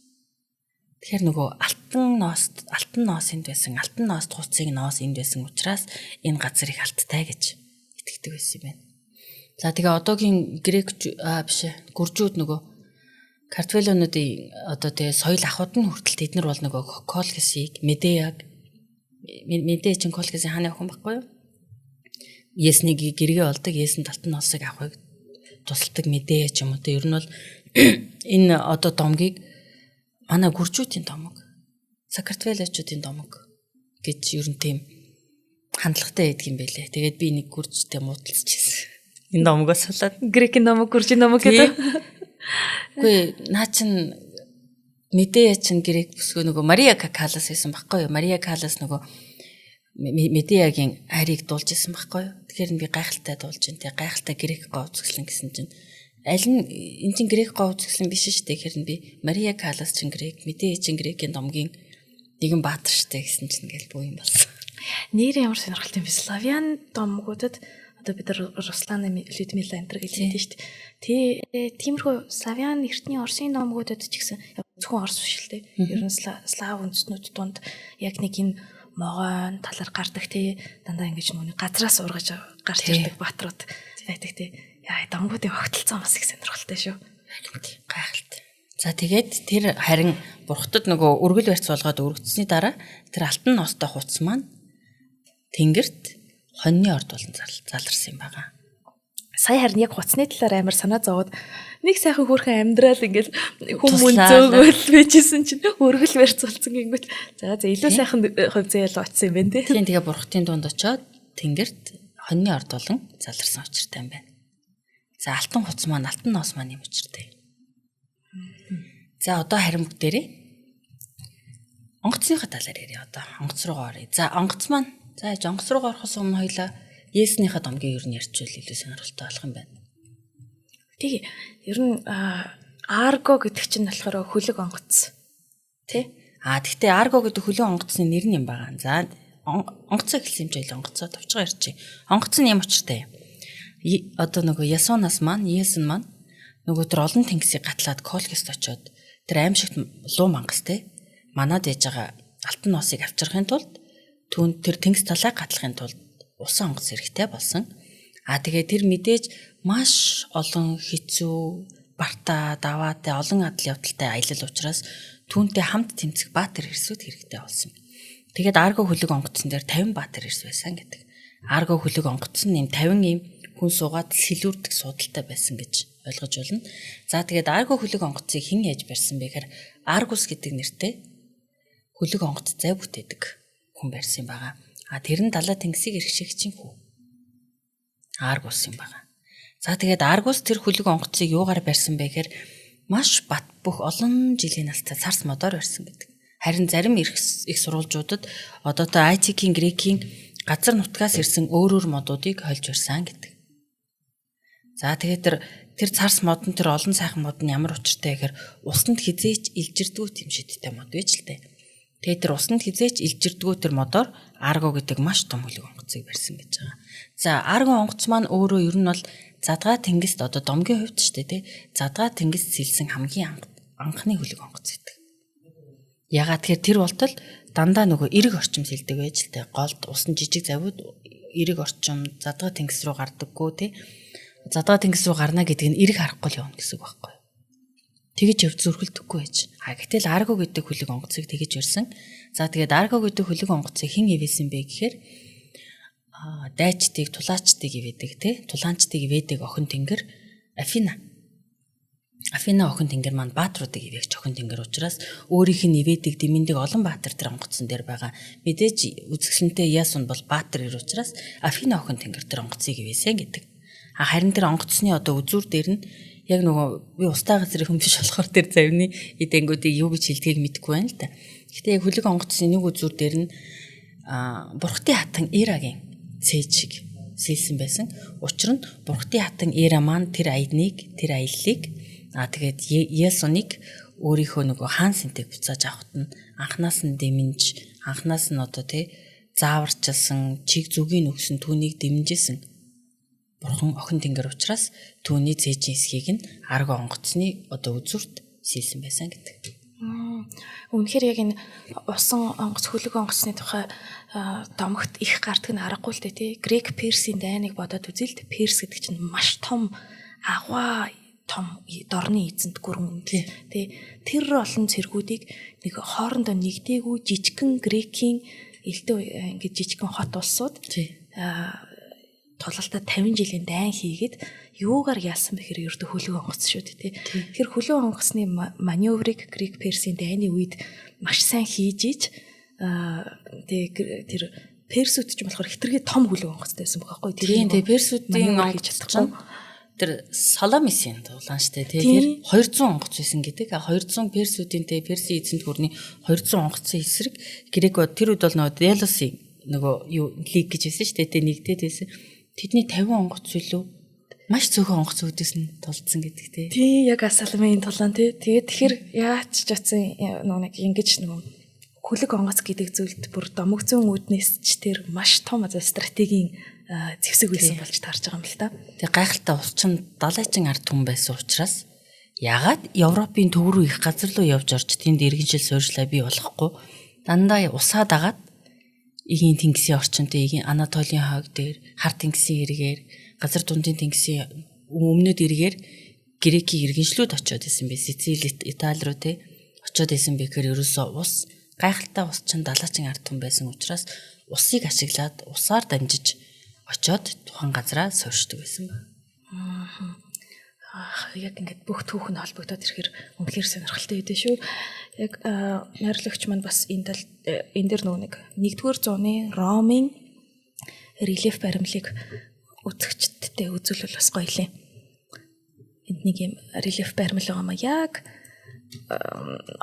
Тэгэхээр нөгөө алтан ноос энд байсан, алтан ноос туцыг ноос энд байсан учраас энэ газар их алттай гэж итгэдэг байсан юм байна. За тэгээ одоогийн гүржүүд нөгөө картвелонуудын одоо тэгээ соёл ахуйд нь хүртэл тэд нар бол нөгөө Колхисыг мэдээ чин Колхисын хааны охин байхгүй юу? Еснийг гэргээ болдог, Есэнд алтан ноосыг авахыг тусалдаг мэдээ ч юм уу. Ер нь бол энэ одоо домгийг манай гүржүүдийн домог, Сакартвелочдын домог гэж ер нь тийм хандлагатай байдаг юм байлээ. Тэгээд би нэг гүржтэй муудалцчихсэн. Энэ домогоос болоод Грекийн домог, гүржийн домог гэдэг. Үгүй наа чин Медея чин грек бүсгүй нөгөө Мария Каллас байсан байхгүй юу? Мария Каллас нөгөө Медеягийн хайрыг дуулж исэн байхгүй юу? Тэгэхээр би гайхалтай дуулж ин тэ гайхалтай грек гоо үзэсгэлэн гэсэн чинь аль нь энэ чин грек гоо үзэсгэлэн биш шүү дээ. Тэгэхээр би Мария Каллас чин грек, Медея чин грекийн домгийн нэгэн баатар шүү дээ гэсэн чинь ингээл бүү юм болсон. Нэр ямар сонирхолтой юм бэ? Славян домгуудад одоо бид нар Руслан, Людмила энэ гэж хэлдэг шүү дээ. Тиймэрхүү славян эртний Оросын домгуудад ч гэсэн зөвхөн Орос биш л дээ. Ер нь слав үндэстнүүд донд яг нэг энэ могойн талаар гардаг тий дандаа ингэж нүуний газраас ургаж гарч ирдэг баатрууд байдаг тий. Яа домгуудын огтлцоо бас их сонирхолтой шүү. Гайхалтай. За тэгээд тэр харин бурхтад нөгөө өргөл барьц болгоод өргөцсөний дараа тэр алтан ноостой хуц маань тэнгэрт хоньны орд болон заларсан юм байгаа. Сая харин яг хуцсны талаар амар санаа зовоод нэг сайхан хөөрхөн амьдрал ингээл хүмүүн зөөгөл байжсэн чинь өргөл барьц болсон гингүүт. За илүү сайхан хувьцаал очсон юм байна тий. Тэгээ бурхтын дунд очоод тэнгэрт хоньны орд болон заларсан учиртай юм байна. За алтан хуц маань алтан ноос маань юм учиртай. За одоо харин бүгдээрээ онгоцныхаа талаар ярья одоо. Онгоц руугаа оръё. За онгоц маань онгоц руугаа орохоос өмнө хоёлаа Еснийхээ домгийн ер нь ярьчвал илүү сонирхолтой болох юм байна. Тэгээ ер нь Арго гэдэг чинь болохоор хөлөг онгоц. Тэ? Гэхдээ Арго гэдэг хөлөг онгоцны нэр нь юм байгаа. За онгоцоо хэлсэн юм чи онгоцоо товчгоо ярьчих. Онгоц нь юм учиртай. Одоо нөгөө Ясонаас маань Есен маань нөгөө тэр олон тэнгисийг гатлаад Колхист очоод тэр аимшигт луу мангас те манад яж байгаа алтан ноосыг авчрахын тулд түүнд тэр тэнгис талаа гатлахын тулд усан онгоц хэрэгтэй болсон. Тэгээ тэр мэдээж маш олон хэцүү, бартаа, даваатай, олон адал явдалтай аялал учраас түүнтэй хамт тэмцэх баатар хэрсүүд хэрэгтэй болсон. Тэгээд Арго хөлөг онгоцсон дээр 50 баатар хэрс байсан гэдэг. Арго хөлөг онгоцсон юм 50 юм хүн суугаад сэлүүрдэг судалтай байсан гэж ойлгож байна. За тэгээд Арго хөлөг онгоцыг хэн яаж барьсан бэ гэхээр Аргус гэдэг нэртэй хөлөг онгоц зай бүтээдэг хүн барьсан юм байгаа. Тэр нь далаа тэнгисийг эрхшигчийн хүү. Аргус юм байгаа. За тэгээд Аргус тэр хөлөг онгоцыг юугаар барьсан бэ гэхээр маш бат бөх олон жилийн настай царс модоор барьсан гэдэг. Харин зарим их сурвалжуудад одоо IT-ийн грекийн газар нутгаас ирсэн өөр модуудыг хольж барьсан гэдэг. За тэгээд тэр царс мод нь тэр олон сайхан мод нь ямар учиртай гэхээр усанд хизээч илжирдгүү юм шидтэй мод байж л дээ. Тэгээд тэр усанд хизээч илжирдгүү тэр модоор Арго гэдэг маш том хөлөг онгоцыг барьсан гэж байгаа. За Арго онгоц маань өөрөө ер нь бол задгаа тэнгист одоо домгийн хувьд ч тий задгаа тэнгист сэлсэн хамгийн анхны хөлөг онгоц гэдэг. Ягаад тэгэхээр тэр болтол дандаа нөгөө эрэг орчим сэлдэг байж л дээ. Голд усан жижиг завууд эрэг орчим задгаа тэнгис рүү гардаггүй тий. Задгаа тэнгис рүү гарна гэдэг нь эрэг харахгүй явна гэсэн үг байхгүй. Тэгэж явж зүрхэлдэхгүй байж. Гэтэл Арго гэдэг хөлөг онгоцыг тэгэж барьсан. За тэгээд Арго гэдэг хөлөг онгоцыг хэн ивэсэн бэ гэхээр дайчдыг, тулаачдыг ивэдэг тий. Тулаанчдыг ивэдэг охин тэнгэр Афина. Афина охин тэнгэр маань баатруудыг ивэгч охин тэнгэр учраас өөрийнх нь ивэдэг дэмэндэг олон баатар тэр онгоцсон дээр байгаа. Мэдээж үзэсгэлэнтэй Ясон бол баатар ир учраас Афина охин тэнгэр тэр онгоцыг ивэсэн гэдэг. Харин тэр онгоцны одоо үзүүр дээр нь яг нөгөө би устаа газрын хүн биш болохоор тэр завны эдэнгүүдийг юу гэж хэлдгийг мэдэхгүй байна л да. Гэхдээ яг хөлөг онгоцны нэг үзүүр дээр нь Бурхтын хатан Эрагийн цээж шиг сэлсэн байсан. Учир нь Бурхтын хатан Эра маань тэр аяныг, тэр аяллыг тэгээд Ясоныг өөрийнхөө нөгөө хаан сэнтэг буцааж авахт нь анханаас нь дэмэнж, анханаас нь одоо зааварчилсан, чиг зүгийг өгсөн түүнийг дэмжижсэн Бурхан охин тэнгэр учраас түүний цээжийн эсхийг нь Арго онгоцны одоо үзүүрт сийлсэн байсан гэдэг. Үнэхээр яг энэ усан онгоц хөлөг онгоцны тухай домогт их гардаг нь аргагүй л дээ тий. Грек Персийн дайныг бодоод үзэлт. Перс гэдэг чинь маш том агуу том дорны эзэнт гүрэн тий. Тэр олон цэргүүдийг нэг хоорондоо нэгдээгүй жижигхэн Грекийн элдв ингэж жижигхэн хот улсууд тулалдаа 50 жилийн дайн хийгээд юугаар яасан бэхээр ердөө хөлөг онгоц шүү дээ тий. Тэгэхээр хөлөг онгоцны маневрыг Грек Персийн дайны үед маш сайн хийж иж тэр Персүүд ч болохоор хэтэрхий том хөлөг онгоцтой байсан байхгүй тий. Тэгээ Персүүдийн онгоц чинь тэр Саламисийн дулаан штэ тий. Тэр 200 онгоц байсан гэдэг. 200 Персүүдийн тэгээ Персийн эзэнт гүрний 200 онгоцын эсрэг Грекод тэр үед бол нөгөө Делосын нөгөө юу лиг гэж байсан штэ тий нэгдээд байсан. Тэдний 50 онгоц илүү маш цөөхөн онгоц үүдээс нь тулдсан гэдэг тий. Тий яг Саламийн дулаан тий. Тэгээд тэгэхээр яач ч утсан нэг ингэж нөгөө хөлөг онгоц гэдэг зүйлд бүр домог зүүн үүднээс ч тэр маш том стратегийн зэвсэг байсан болж таарч байгаа юм л та. Тэгээ гайхалтай ус чинь далайчин ард түмэн байсан учраас ягаад Европын төв рүү их газар руу явж орж тэнд иргэншил суурьшлаа бий болохгүй дандаа усаа дагаад Игийн тэнгисийн орчинтэй Игийн Анатолийн хойг дээр хар тэнгисийн эргээр газар дундын тэнгисийн өмнөд эргээр Грекийн иргэншлүүд очиод исэн бэ. Сицили, Итали руу те очиод исэн бэхээр ерөөсөө ус гайхалтай ус чинь далайчин ард түмэн байсан учраас усыг ашиглаад усаар дамжиж очиод тухайн газараа суурьшдаг байсан ба. Яг ингээд бүх түүхэн холбогдоод ирэхээр үнэхээр сонирхолтой байдэн шүү. Яг найрлагч маань бас энэ дээр нэг 1-р зууны Ромын рельеф баримлыг үзэгчдтэй үзүүлвэл бас гоё лээ. Энд нэг юм рельеф баримл байгаа маа яг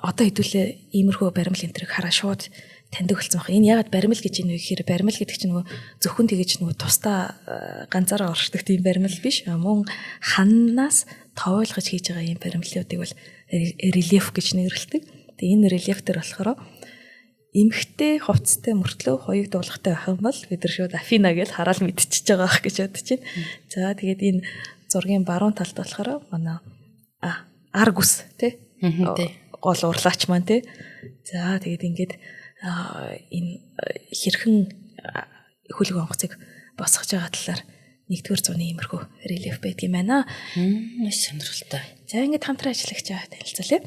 одоо хэдүүлээ иймэрхүү баримл энэ төрийг хараа шууд таньдаг болсон байна. Энэ ягаад баримл гэж энэ вэ гэхээр баримл гэдэг чинь нөгөө зөвхөн тэгэж нөгөө тусдаа ганцаараа оршдог тийм баримл биш. Мөн ханнаас товойлгож хийж байгаа юм баримлуудыг бол рельеф гэж нэрлэдэг. Тэгээ энэ рельеф дээр болохоор эмхтэй хувцастай мөртлөө хоёуг дуулахтай байх юм бол бид нар шууд Афина гэж хараад мэдчихэж байгаа ах гэж бодож байна. За тэгээд энэ зургийн баруун талд болохоор манай Аргус тий гол урлаач маань тий. За тэгээд ингээд энэ хэрхэн хөлөг онгоцыг босгож байгаа талаар 1-р зууны иймэрхүү рельеф байдаг юм байна. Маш сонирхолтой. За ингээд хамтран ажиллагч танилцуулъя.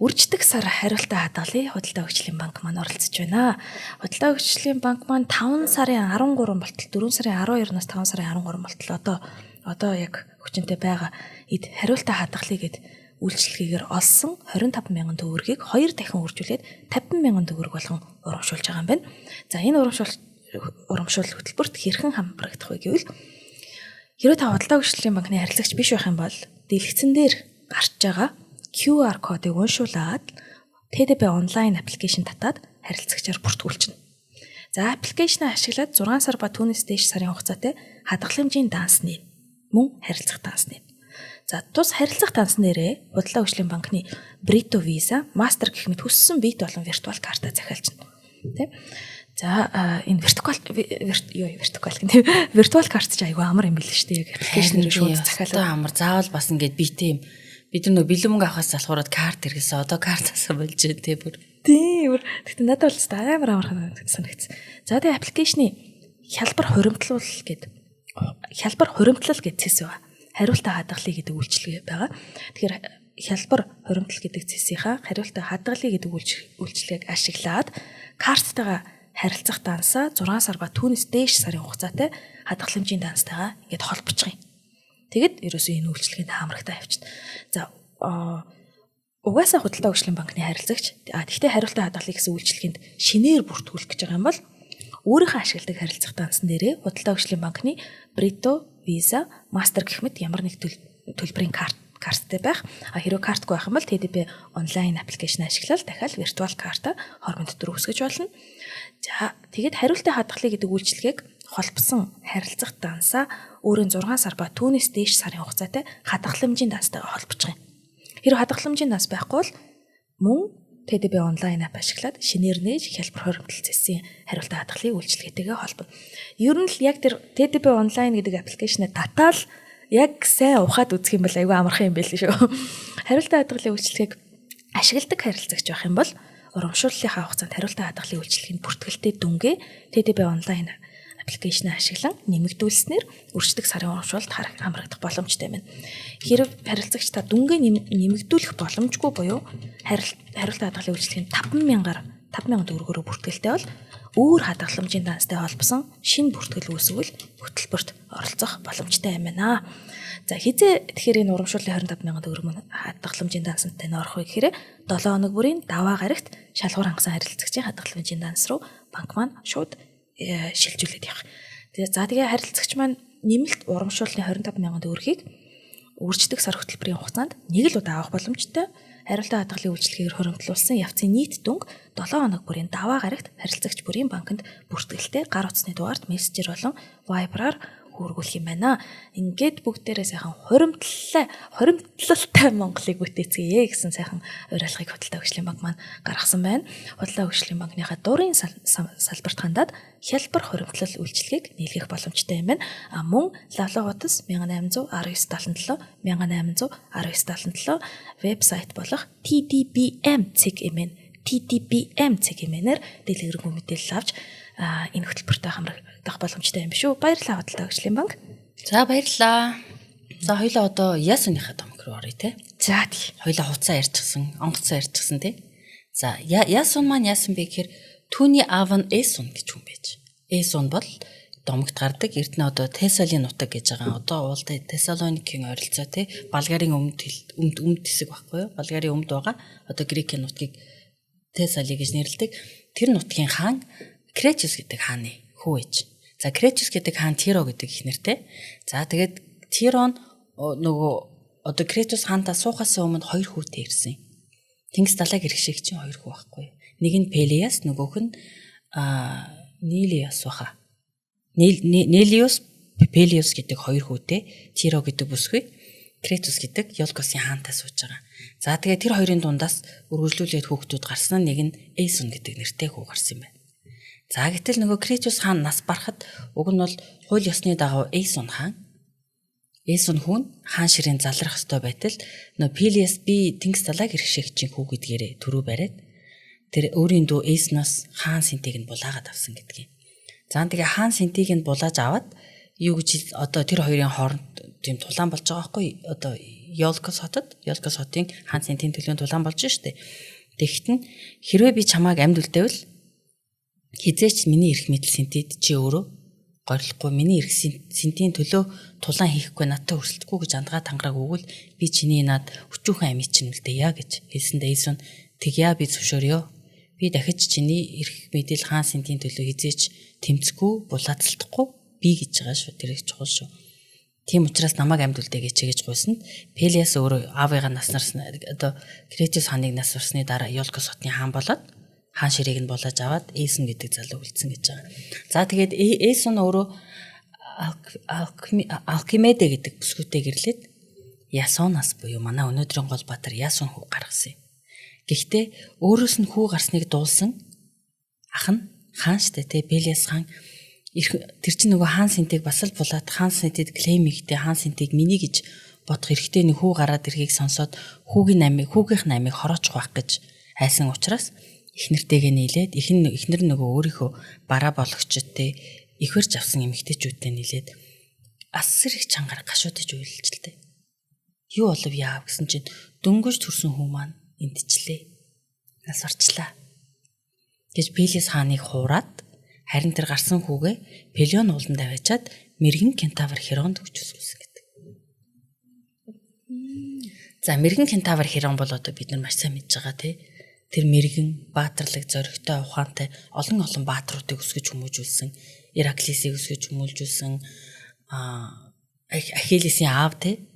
Үрждэг сар хариултаа хадгалъя. Худалдаа хөгжлийн банк маань оролцож байна. Худалдаа хөгжлийн банк маань 5 сарын 13 болтол 4 сарын 12-наас 5 сарын 13 болтол одоо яг хүчинтэй байгаа эд хариултаа хадгалъя гэд үйлчлэгээр олсон 25 мянган төгрөгийг 2 дахин үржүүлээд 50 мянган төгрөг болгон урамшуулж байгаа юм байна. За энэ урамшуул хөтөлбөрт хэрхэн хамрагдах вэ гэвэл хэрвээ та худалдаа хөгжлийн банкны харилцагч биш байх юм бол дэлгэцэн дээр гарч байгаа QR кодыг уншуулад TDB онлайн аппликейшн татаад харилцагчаар бүртгүүлчихнэ. За аппликейшнаа ашиглаад 6 сар ба түүнээс дээш сарын хугацаатай хадгаламжийн данс нэм мөн харилцах данс нэм. За тус харилцах данс нэрээ худалдаа хөгжлийн банкны Brito Visa, Master гэх мэт хүссэн бит болон виртуал карта захиалчихна. Тэ? За энэ виртуал карт ч айгүй амар юм билээ шүү дээ. Яг аппликейшнээр шууд захиалаад амар заавал бас ингээд бит юм. Бид нөө бэлэн мөнгө авахаас залхуураад карт хэрэгсэн. Одоо картаасаа болж дээ тий бүр. Тийм. Гэхдээ надад бол амар санагдсан. За тэгээ аппликейшны хялбар хуримтлал гэдэг цэс байгаа. Хариултаа хадгалъя гэдэг үйлчилгээ байгаа. Тэгэхээр хялбар хуримтлал гэдэг цэсийнхаа хариултаа хадгалъя гэдэг үйлчилгээг ашиглаад карттайгаа харилцах дансаа 6 сар ба түүнээс дээш сарын хугацаатай хадгаламжийн данстайгаа ингээд холбочих юм. Тэгэд ерөөсөө энэ үйлчлэгэнд хаамрагтаа явчихна. За угаасаа худалдаа хөгжлийн банкны харилцагч тэгтээ хариултаа хадгалъя гэсэн үйлчлэгэнд шинээр бүртгүүлэх гэж байгаа юм бол өөрийнхөө ашигладаг харилцах дансан дээрээ худалдаа хөгжлийн банкны Brito, Visa, Master гэх мэт ямар нэг төлбөрийн карттай байх. Хэрвээ картгүй байх юм бол TDB онлайн аппликейшн ашиглаад дахиад виртуал карта хормонд дотор үүсгэж болно. За тэгэд хариултаа хадгалъя гэдэг үйлчлэгийг холбосон харилцах дансаа өөрийн 6 сар ба түүнээс дээш сарын хугацаатай хадгаламжийн данстай холбочих юм. Хэрвээ хадгаламжийн данс байхгүй бол мөн TDB онлайн ап ашиглаад шинээр нээж хялбар хоримтлал цэсийн хариултаа хадгалъя үйлчлэгээтэйгээ холбоно. Ер нь л яг тэр TDB онлайн гэдэг аппликейшнээ татаал яг сайн ухаад үзэх юм бол айгүй амархан юм байл шүү. Хариултаа хадгалъя үйлчлэгийг ашигладаг харилцагч байх юм бол урамшууллынхаа хугацаанд хариултаа хадгалахын үйлчлэгийн бүртгэлтэй дүнгээ TDB онлайн аппликейшн ашиглан нэмэгдүүлснээр үрждэг сарын урамшуулалт хамрагдах боломжтой байна. Хэрв харилцагч та дүнгээ нэмэгдүүлэх боломжгүй буюу хариултаа хадгалахын үйлчлэгийн 5,000 төгрөгөөр бүртгэлтэй бол өөр хадгаламжийн данстай холбосон шинэ бүртгэл үүсгэл хөтөлбөрт оролцох боломжтой юм байна. За хизээ тэгэхээр энэ урамшууллын 25,000 төгрөг мөн хадгаламжийн дансантай нь орох вэ гэхээр 7 хоног бүрийн даваа гарагт шалгуур хангасан харилцагчийн хадгаламжийн данс руу банк маань шууд шилжүүлээд явах. Тэгээ харилцагч маань нэмэлт урамшууллын 25,000 төгрөгийг үрждэг сар хөтөлбөрийн хугацаанд нэг л удаа авах боломжтой. Хариултаа хадгалахын үйлчлэгээр хуримтлуулсан явцын нийт дүнг 7 хоног бүрийн даваа гарагт харилцагч бүрийн банкнд бүртгэлтэй гар утасны дугаард мессежээр болон Viber-аар хүргүүлэх юм байна. Ингээд бүгдээрээ сайхан хуримтлалтай Монголыг бүтээцгээе гэсэн сайхан уриалгыг Худалдаа хөгжлийн банк маань гаргасан байна. Худалдаа хөгжлийн банкныхаа дурын салбарт хандаад хялбар хуримтлал үйлчилгээг нийлгэх боломжтой юм байна. Мөн Лавлаа хуудас 181977 181977 вебсайт болох TDBM цэг эмээр дэлгэрэнгүй мэдээлэл авч энэ хөтөлбөртэй хамрагдах боломжтой юм биш үү? Баярлалаа Худалдаа хөгжлийн банк. За баярлалаа. За хоёлаа одоо Ясуныхаа домог руу оръё те. За тий. Хоёлаа хуцаа ярьчихсан, онгоцоо ярьчихсан те. За Ясун маань яасан бэ гэхээр түүний аав нь Эсун гэж хүн байж. Эсун бол домогт гардаг Эрдэнэ одоо Тесалийн нутаг гэж байгаа. Одоо уулда Тесалоникийн ойролцоо те. Болгарын өмнөд хэсэг баггүй юу? Болгарын өмнөд байгаа. Одоо Грекийн нутгийг Тесали гэж нэрлэдэг. Тэр нутгийн хаан Кречус гэдэг хааны хүү ээж. За Кречус гэдэг хаан Тиро гэдэг их нэртэй. За тэгээд Тирон нөгөө одоо Кречус хаантаа суухаас өмнө 2 хүүтэй ирсэн. Тэнгис далайг иргэшээг чинь 2 хүү байхгүй. Нэг нь Пелиас, нөгөөх нь Нилиус баха. Нелиус, Пелиус гэдэг 2 хүүтэй. Тиро гэдэг бүсгүй. Кречус гэдэг Ёлкосын хаантаа сууж байгаа. За тэгээд тэр хоёрын дундаас үргэлжлүүлээд хүүхдүүд гарсан нэг нь Эйсон гэдэг нэртэй хүү гарсан юм байна. За гэтэл нөгөө Кречус хаан нас барахад уг нь бол хууль ёсны дагуу Эйсон хүн хаан ширээн залрах ёстой байтал нөгөө Пелиас би тэнгис далайг иргэшээгчийн хүү гэдгээрээ төрөө бариад тэр өөрийн дүү Эйсноос хаан синтийг нь булаагаад авсан гэдгийг. За тэгээ хаан синтийг нь булааж аваад юу гэж одоо тэр хоёрын хооронд тийм тулаан болж байгаа байхгүй одоо Ёлкос хотын хаан синтийн төлөв тулаан болж штэ. Тэгэхэд нь хэрвээ би чамааг амьд үлдээвэл хизээч миний эрх мэдэл синтед чи өөрөө горилохгүй миний эрх синтийн төлөө тулаан хийхгүй надад өрсөлдөхгүй гэж андгаа тангараг өгвөл би чиний над өчүүхэн амийг чинь үлдээе гэж хэлсэндээ Эйсон тэгье би зөвшөөрье. Би дахиж чиний эрх мэдэл хаан синтийн төлөө хизээч тэмцэхгүй булаацлахгүй би гэж байгаа шүү. Тэр их чухал шүү. Тийм учраас намайг амьд үлдээгээч гэж гуйсанд Пелиас өөрөө аавыгаа нас нарсан одоо Кречус хааныг нас барсны дараа Ёлкос хотын хаан болоод хаан ширээг нь булааж аваад Эйсон гэдэг залуу үлдсэн гэж байгаа. За тэгээд Эйсон өөрөө Алкимеде гэдэг бүсгүйтэй гэрлээд Ясонаас буюу манай өнөөдрийн гол баатар Ясон хүү гаргасан юм. Гэхдээ өөрөөс нь хүү гарсныг дуулсан ах нь хаан штэ тэ Пелиас хаан тэр чинь нөгөө хаан синтийг бас л булаад хаан синтэд клейм хийхдээ хаан синтийг миний гэж бодох эрхтэй нэг хүү гараад ирэхийг сонсоод хүүгийнх намыг хороочих байх гэж айсан учраас эхнэртэйгээ нийлээд эхнэр нөгөө өөрийнхөө бараа болгочтой ихвэрж авсан эмэгтэйчүүдтэй нийлээд асар их чангаар гашуудаж уйлжлээ. Юу болов яав гэсэн чинь дөнгөж төрсөн хүү маань эндчлээ. Нас орчлаа. Гэж Пелиас хааныг хуураад харин тэр гарсан хүүгээ Пелион ууланд аваачаад мэрэгэн кентавр Херонд өгч өсгүүлсэн гэдэг. За мэрэгэн кентавр Херон бол одоо бид нар маш сайн мэдж байгаа тий. Тэр мэрэгэн баатарлаг зоригтой ухаантай олон баатруудыг өсгөж хүмүүжүүлсэн, Ираклисийг өсгөж хүмүүжүүлсэн, Ахиллесийн аав тий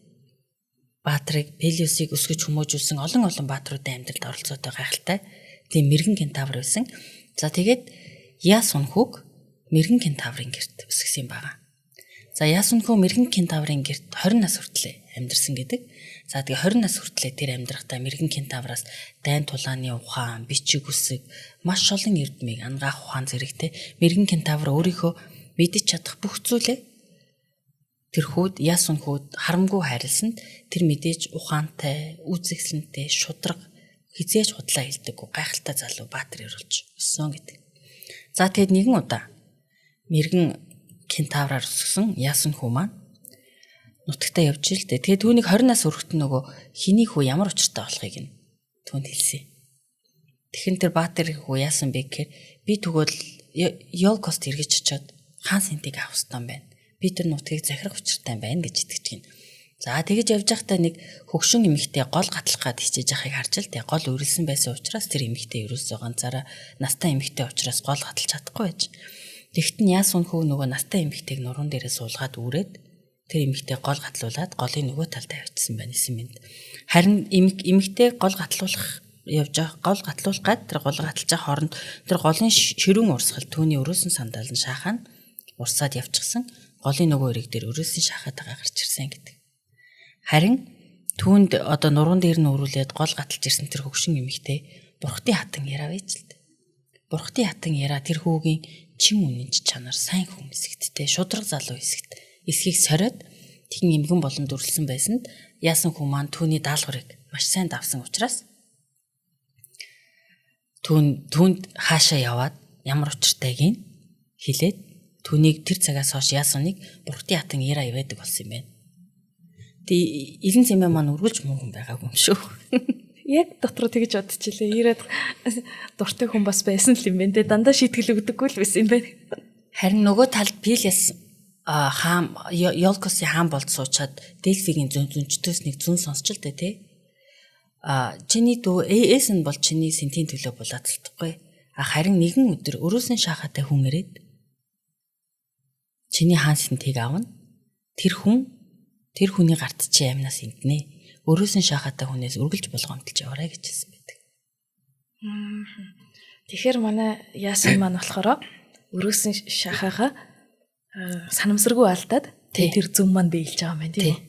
баатрыг Пелиосыг өсгөж хүмүүжүүлсэн олон баатруудын амьдралд оролцоотой гайхалтай тийм мэрэгэн кентавр байсан. За тэгээд Ясон хүүг мэрэгэн кентаврын герт өсгсөн юм байна. За Ясон хүү мэрэгэн кентаврын герт 20 нас хүртэл амьдарсан гэдэг. За тэгээ 20 нас хүртэл тэр амьдрахтаа мэрэгэн кентавраас дайн тулааны ухаан, бичиг үсэг, маш олон эрдмийг ангаах ухаан зэрэгтэй мэрэгэн кентавр өөрийнхөө мэдэж чадах бүх зүйлээ тэр хүүд Ясон хүүд харамгүй хайрлсанд тэр мэдээж ухаантай, үзэсгэлэнтэй, шударга хизээж худлаа хэлдэггүй гайхалтай залуу баатар өрүүлж өссөн гэдэг. За тэгэд нэгэн удаа мэргэн кентавраар өсгсөн яасан хүү маань нутагтаа явж ил дээ. Тэгээд түүнийг 20 нас өргөтөн нөгөө хиний хүү ямар учиртай болохыг нь түүнд хэлсэн. Тэгхэн тэр баатар хүү яасан бэ гэхээр би тэгвэл Ёлкост эргэж очиод хаан синтийг авах хэрэгтэй юм байна. Би тэр нутгийг захирах учиртай байна гэж итгэж гин. За тэгэж явж байхдаа нэг хөгшин эмэгтэй гол гатлах гад хичээж байхыг харж л тэг гол өрөлсөн байсан учраас тэр эмэгтэй ерөөсөө ганцаараа настай эмэгтэй учраас гол гаталж чадахгүй байж. Тэгт нь яас үнхүү нөгөө настай эмэгтэйг нуруунд дээрээ суулгаад үрээд тэр эмэгтэй гол гатлуулад голын нөгөө талд тавьчихсан байна юм. Харин эмэгтэй гол гатлуулах гол гатлуулах гад тэр гол гаталж байгаа хооронд тэр голын ширүүн урсгал түүний өрөөсөн сандал нь шахаа урсаад явчихсан. Голын нөгөө өрийг дээр өрөөсөн шахаатайгаа гарч ирсэн гэдэг. Харин түүнд одоо нуруунд дээр нь өрүүлээд гол гаталж ирсэн тэр хөгшин эмэгтэй бурхтын хатан ярав ээж л дээ. Бурхтын хатан яраа тэр хүүгийн чин үнэнч чанар сайн хүн эсэгттэй шудраг залуу эсхийг сориод тэгин эмгэн болон дүрлсэн байсанд яасан хүн маань түүний даалгаврыг маш сайн давсан учраас түүнд хаашаа яваад ямар учиртайг нь хэлээд түүнийг тэр цагаас хойш яасаныг бурхтын хатан яраа ивэдэг болсон юм байна. Тэг илэн зэмээ маань үргэлж муу хүн байгаагүй юм шүү. Яг дотроо тэгж бодчихлээ. Ирээд дуртай хүн бас байсан л юм байна. Тэ дандаа шийтгэл өгдөггүй л байсан юм байна. Харин нөгөө талд Пелес хаан Ёлкосын хаан болд суучаад Дельфигийн зүнчтөөс нэг зүн сонсч л дээ тий. Чиний дүү Эсэн бол чиний сентийн төлөө булаацалтахгүй. Харин нэгэн өдөр өрөөсөн шахаатай хүн ирээд чиний хаан сентийг аавна. Тэр хүний гарт чи амнаас интнэ. Өрөөсөн шахаатай хүнээс үргэлж болгоомтолж яваарай гэж хэлсэн байдаг. Тэгэхээр манай яасан маань болохоор өрөөсөн шахаагаа санамсаргүй алдаад тэр зүм маань биелж байгаа юм байна тийм үү?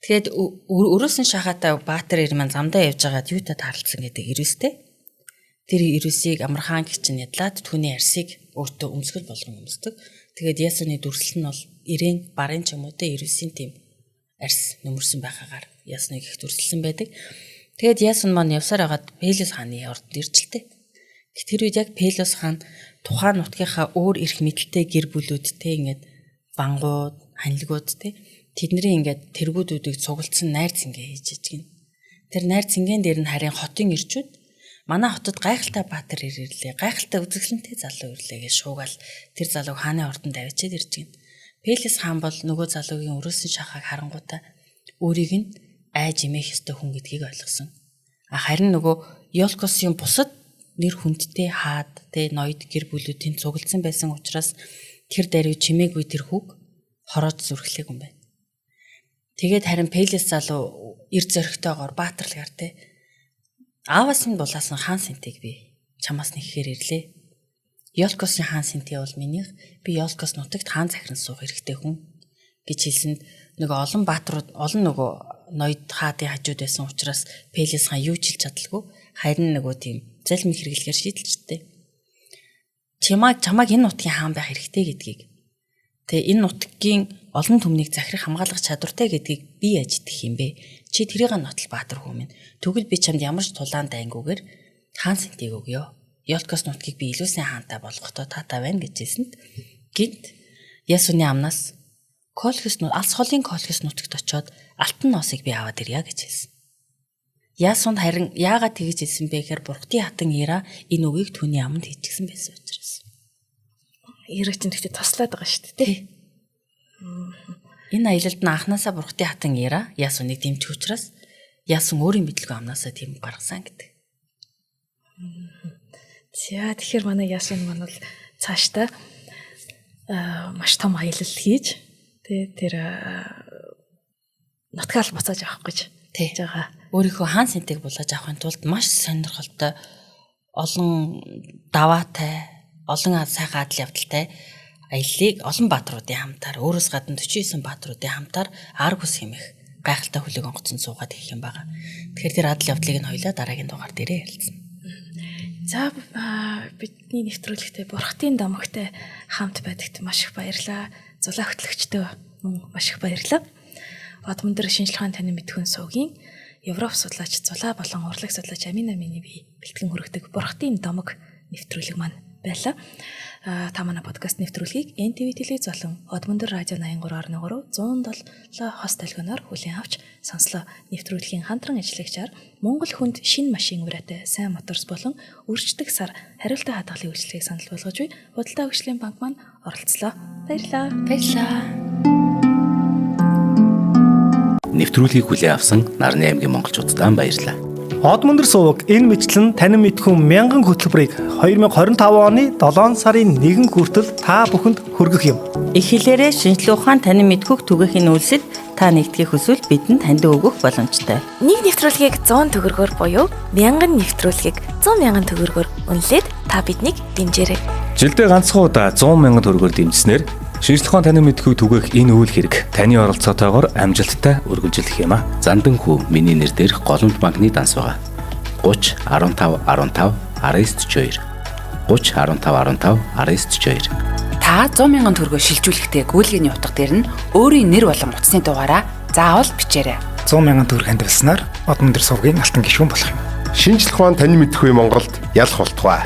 Тэгээд өрөөсөн шахаатай баатар ир маань замдаа явж байгаад юутай таарлцсан гэдэг ирээстэй. Тэр ирээсийг амархан гिचэн ядлаад түүний арсыг өөртөө өмсгөл болгон өмсдөг. Тэгээд ясаны дүрслэл нь бол ирээн барын ч юм уу те ирээсийн тийм арс нөмөрсөн байгаагаар ясныг их дүрслэлсэн байдаг. Тэгээд ясан маань явсаар хагаад Пелес хааны ордод иржилтэй. Тэр үед яг Пелес хаан тухайн нутгийнхаа өөр эрх мэдэлтэй гэр бүлүүдтэй ингээд бангууд, ханилгууд те тэдний ингээд тэргүүдүүдийг цуглдсан найр цэнгээ хийж ижгэн. Тэр найр цэнгэн дээр нь харин хотын ирчүүд манай хотод гайхалтай баатар ирлээ. Гайхалтай үзэсгэлэнтэй залуу ирлээ гэж шуугаал тэр залууг хааны ордонд авчиад ирж гин. Пелес хаан бол нөгөө залуугийн өрөөсөн шахааг харангуйта өөрийг нь айж имэх ёстой хүн гэдгийг ойлгосон. Харин нөгөө Ёлкосын бусад нэр хүндтэй хаад тэ ноёд гэр бүлүүдийн цуглдсан байсан учраас тэр даруй чимээгүй тэр хүүг хороод зүрхлээг юм байна. Тэгээд харин Пелес залуу эр зөрөгтэйгоор баатарлагаар тэ ааваас нь булаасан хаан синтийг би чамаас нэхэхээр ирлээ. Ёлкосын хаан синти бол минийх. Би Ёлкос нутагт хаан захиран суух хэрэгтэй хүн гэж хэлсэнд нөгөө олон баатрууд олон нөгөө ноёд хаадын хажууд байсан учраас Пелес хаан юу ч хэлж чадалгүй. Харин нөгөө тийм залмиг хэрэглэхээр шийдэлжтэй. Чамайг энэ нутгийн хаан байх хэрэгтэй гэдгийг. Тэгээ энэ нутгийн олон түмнийг захирах хамгаалах чадвартай гэдгийг би яаж идэх юм бэ? Чи тэрийг нотол баатар хүмүүс минь. Тэгвэл би чамд ямар ч тулаан дайнгүйгээр хаан синтийг өгье. Ёлкос нутгийг би илүү сайн хаантай болгохдоо таатай байна гэж хэлсэнд гинт Ясуны амнаас алс холын Колхис нутагт очиод алтан ноосыг би аваад ирья гэж хэлсэн. Ясунд харин яагаад тэгж хэлсэн бэ гэхээр бурхтын хатан Ира энэ үгийг түүний аманд хийчихсэн байсан учраас. Ира чинь тэгтээ тослоод байгаа шүү дээ тий. Энэ аялалд нь анханасаа бурхтын хатан Ира Ясуныг дэмжих учраас Ясун өөрийн мэдлгүй амнаасаа тийм гаргасан гэдэг. За тэгэхээр манай Ясун маань бол цаашдаа маш том аялал хийж тэр нутгаал буцааж авах гэж тэгж байгаа. Өөрийнхөө хаан синтийг булааж авахын тулд маш сонирхолтой олон даваатай олон сайхан адал явдалтай аяллыг олон баатруудын хамтаар өөрөөс гадна 49 баатруудын хамтаар Аргус хэмэх гайхалтай хөлөг онгоцон суугаад хийх юм байгаа. Тэгэхээр тэр адал явдлыг нь хоёлаа дараагийн дугаар дээрээ ярилцсан. За бидний нэвтрүүлэгтээ Бурхтын домогтой хамт байдагт маш их баярлалаа. Зулаа хөтлөгчдөө маш их баярлалаа. Бод мөндөр шинжлэх ухааны танин мэдхүн суугийн Европ судлаач Зулаа болон урлаг судлаач Амина Миневи бэлтгэн хүргэдэг Бурхтын домог нэвтрүүлэг маань байлаа. Та манай подкаст нэвтрүүлгийг NTV телевиз болон Одмондөр радио 83.3 107 хост толгоноор хүлээн авч сонслоо. Нэвтрүүлгийн хамтран ажиллагчаар Монгол хүнд шинэ машин ураатай сайн моторс болон үрждэг сар хариултаа хадгалын үйлчлэгийг санал болгож буй Худалдаа хөгжлийн банк маань оролцлоо. Баярлалаа. Нэвтрүүлгийг хүлээн авсан Нарны аймгийн монголчуудаа баярлалаа. Одмондөр суваг энэ мэтлэн танин мэдхүн 1000 хөтөлбөрийг 2025 оны 7 сарын 1 хүртэл та бүхэнд хүргэх юм. Их хэлээрээ шинжлэх ухаан танин мэдхүг түгээхийн үйлсэд та нэгтгэх хүсвэл бидэнд таньд өгөх боломжтой. Нэг нэвтрүүлгийг 100 төгрөгөөр буюу 1000 нэвтрүүлгийг 100,000 төгрөгөөр үнэлээд та биднийг дэмжээрэй. Жилдээ ганцхан удаа 100,000 төгрөгөөр дэмжснээр шинжлэх ухаан танин мэдхүг түгээх энэ үйл хэрэг таны оролцоотойгоор амжилттай үргэлжлэх юм а. Зандан хүү миний нэр дээрх голомт банкны данс байгаа. 30 15 15 1942 30 15 15 1942. Та 100,000 төгрөгөөр шилжүүлэхдээ гүйлгээний утга дээр нь өөрийн нэр болон утасны дугаараа заавал бичээрэй. 100,000 төгрөг хандвалснаар Одмондөр сувгийн алтан гишүүн болох юм. Шинжлэх ухаан танин мэдхгүй Монголд ялах болтугай.